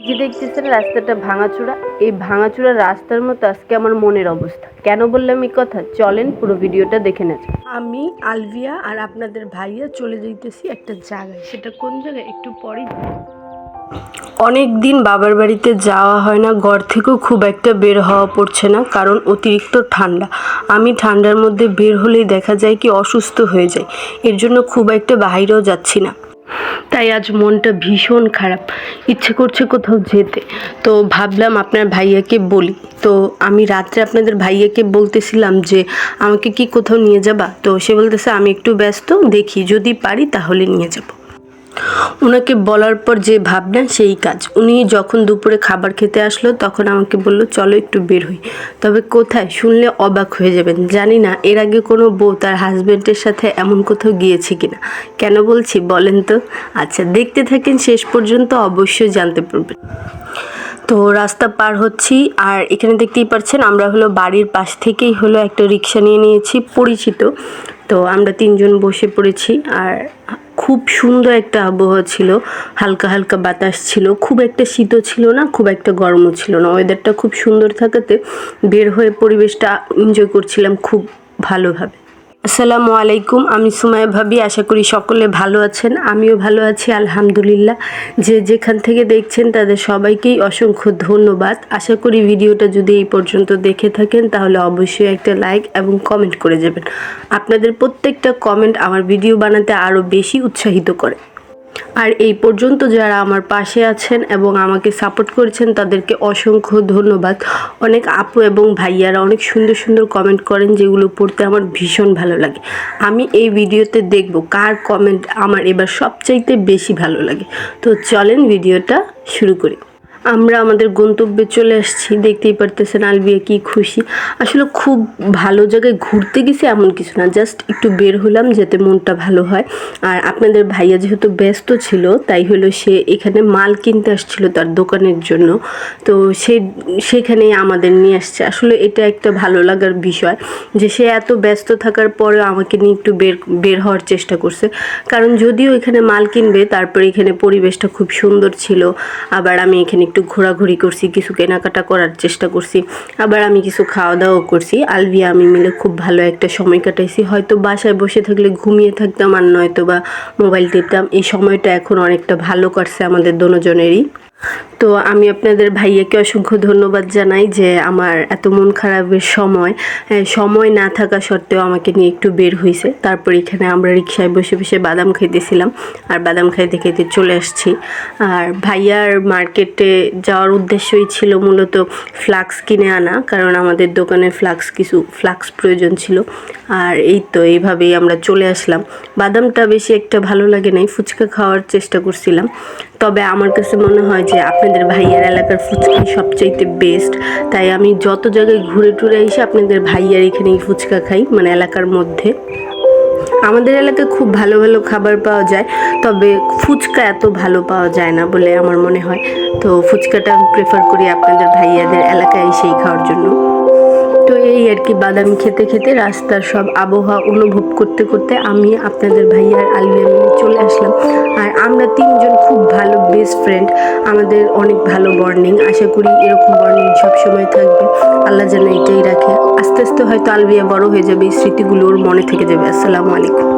যে দেখতেছেন রাস্তাটা ভাঙাচোরা, এই ভাঙাচোরা রাস্তার মতো আজকে আমার মনের অবস্থা। কেন বললাম এই কথা, চলেন পুরো ভিডিওটা দেখে নেন। আমি আলভিয়া আর আপনাদের ভাইয়া চলে যাইতেছি একটা জায়গায়, সেটা কোন জায়গায় একটু পরেই। অনেক দিন বাবার বাড়িতে যাওয়া হয় না, ঘর থেকেও খুব একটা বের হওয়া পড়ছে না, কারণ অতিরিক্ত ঠান্ডা। আমি ঠান্ডার মধ্যে বের হলেই দেখা যায় কি অসুস্থ হয়ে যায়, এর জন্য খুব একটা বাইরেও যাচ্ছি না। তাই আজ মনটা ভীষণ খারাপ, ইচ্ছে করছে কোথাও যেতে। তো ভাবলাম আপনার ভাইয়াকে বলি। তো আমি রাত্রে আপনাদের ভাইয়াকে বলতেছিলাম যে আমাকে কি কোথাও নিয়ে যাবা, তো সে বলতেছে আমি একটু ব্যস্ত, দেখি যদি পারি তাহলে নিয়ে যাব। ওনাকে বলার পর যে ভাবনা সেই কাজ। উনি যখন দুপুরে খাবার খেতে আসলো তখন আমাকে বলল চলো একটু বের হই। তবে কোথায়, শুনলে অবাক হয়ে যাবেন। জানি না এর আগে কোনো বউ তার হাজব্যান্ডের সাথে এমন কোথাও গিয়েছে কিনা। কেন বলছি বলেন তো? আচ্ছা, দেখতে থাকেন শেষ পর্যন্ত, অবশ্যই জানতে পারবেন। তো রাস্তা পার হচ্ছি, আর এখানে দেখতেই পাচ্ছেন আমরা হলো বাড়ির পাশ থেকেই হলো একটা রিক্সা নিয়ে নিয়েছি, পরিচিত। তো আমরা তিনজন বসে পড়েছি, আর খুব সুন্দর একটা আবহাওয়া ছিল, হালকা হালকা বাতাস ছিল, খুব একটা শীতও ছিল না, খুব একটা গরমও ছিল না। ওয়েদারটা খুব সুন্দর থাকাতে বের হয়ে পরিবেশটা এনজয় করছিলাম খুব ভালোভাবে। আসসালামু আলাইকুম, আমি সুমাইয়া ভাবি। আশা করি সকলে ভালো আছেন, আমিও ভালো আছি আলহামদুলিল্লাহ। যে যেখান থেকে দেখছেন তাদের সবাইকেই অসংখ্য ধন্যবাদ। আশা করি ভিডিওটা যদি এই পর্যন্ত দেখে থাকেন তাহলে অবশ্যই একটা লাইক এবং কমেন্ট করে যাবেন। আপনাদের প্রত্যেকটা কমেন্ট আমার ভিডিও বানাতে আরও বেশি উৎসাহিত করে। আর এই পর্যন্ত যারা আমার পাশে আছেন এবং আমাকে সাপোর্ট করেছেন তাদেরকে অসংখ্য ধন্যবাদ। অনেক আপু এবং ভাইয়ারা অনেক সুন্দর সুন্দর কমেন্ট করেন, যেগুলো পড়তে আমার ভীষণ ভালো লাগে। আমি এই ভিডিওতে দেখব কার কমেন্ট আমার এবার সবচাইতে বেশি ভালো লাগে। তো চলেন ভিডিওটা শুরু করি। আমরা আমাদের গন্তব্যে চলে আসছি, দেখতেই পারতেছেন আলভিয়া কি খুশি। আসলে খুব ভালো জায়গায় ঘুরতে গেছি এমন কিছু না, জাস্ট একটু বের হলাম যাতে মনটা ভালো হয়। আর আপনাদের ভাইয়া যেহেতু ব্যস্ত ছিল তাই হলো সে এখানে মাল কিনতে আসছিল তার দোকানের জন্য, তো সেখানেই আমাদের নিয়ে আসছে। আসলে এটা একটা ভালো লাগার বিষয় যে সে এত ব্যস্ত থাকার পরেও আমাকে নিয়ে একটু বের হওয়ার চেষ্টা করছে। কারণ যদিও এখানে মাল কিনবে, তারপরে এখানে পরিবেশটা খুব সুন্দর ছিল। আবার আমি এখানে একটু ঘোরাঘুরি করছি, কিছু কেনাকাটা করার চেষ্টা করছি, আবার আমি কিছু খাওয়া দাওয়াও করছি। আলভিয়া আমি মিলে খুব ভালো একটা সময় কাটাইছি। হয়তো বাসায় বসে থাকলে ঘুমিয়ে থাকতাম, আর নয়তো বা মোবাইল টিপতাম। এই সময়টা এখন অনেকটা ভালো কাটছে আমাদের দুজনেরই। তো আমি আপনাদের ভাইয়াকে অসংখ্য ধন্যবাদ জানাই যে আমার এত মন খারাপের সময় না থাকা সত্ত্বেও আমাকে নিয়ে একটু বের হয়েছে। তারপর এখানে আমরা রিক্সায় বসে বসে বাদাম খাইতেছিলাম, আর বাদাম খাইতে খাইতে চলে আসছি। আর ভাইয়ার মার্কেটে যাওয়ার উদ্দেশ্যই ছিল মূলত ফ্লাক্স কিনে আনা, কারণ আমাদের দোকানে কিছু ফ্লাক্স প্রয়োজন ছিল। আর এই তো এইভাবেই আমরা চলে আসলাম। বাদামটা বেশি একটা ভালো লাগে নাই, ফুচকা খাওয়ার চেষ্টা করছিলাম। তবে আমার কাছে মনে হয় যে আপনাদের ভাইয়ার এলাকার ফুচকাই সবচাইতে বেস্ট। তাই আমি যত জায়গায় ঘুরে টুরে এসে আপনাদের ভাইয়ার এখানেই ফুচকা খাই, মানে এলাকার মধ্যে। আমাদের এলাকায় খুব ভালো ভালো খাবার পাওয়া যায়, তবে ফুচকা এত ভালো পাওয়া যায় না বলে আমার মনে হয়। তো ফুচকাটা আমি প্রেফার করি আপনাদের ভাইয়াদের এলাকায় এসেই খাওয়ার জন্য। তো এই আর কি, বাদাম খেতে খেতে রাস্তার সব আবহাওয়া অনুভব করতে করতে আমি আপনাদের ভাইয়ার আলভিয়া মিলে চলে আসলাম। আর আমরা তিনজন খুব ভালো বেস্ট ফ্রেন্ড, আমাদের অনেক ভালো বন্ডিং। আশা করি এরকম বন্ডিং সবসময় থাকবে, আল্লাহ যেন এটাই রাখে। আস্তে আস্তে হয়তো আলভিয়া বড় হয়ে যাবে, এই স্মৃতিগুলো ওর মনে থেকে যাবে। আসসালামু আলাইকুম।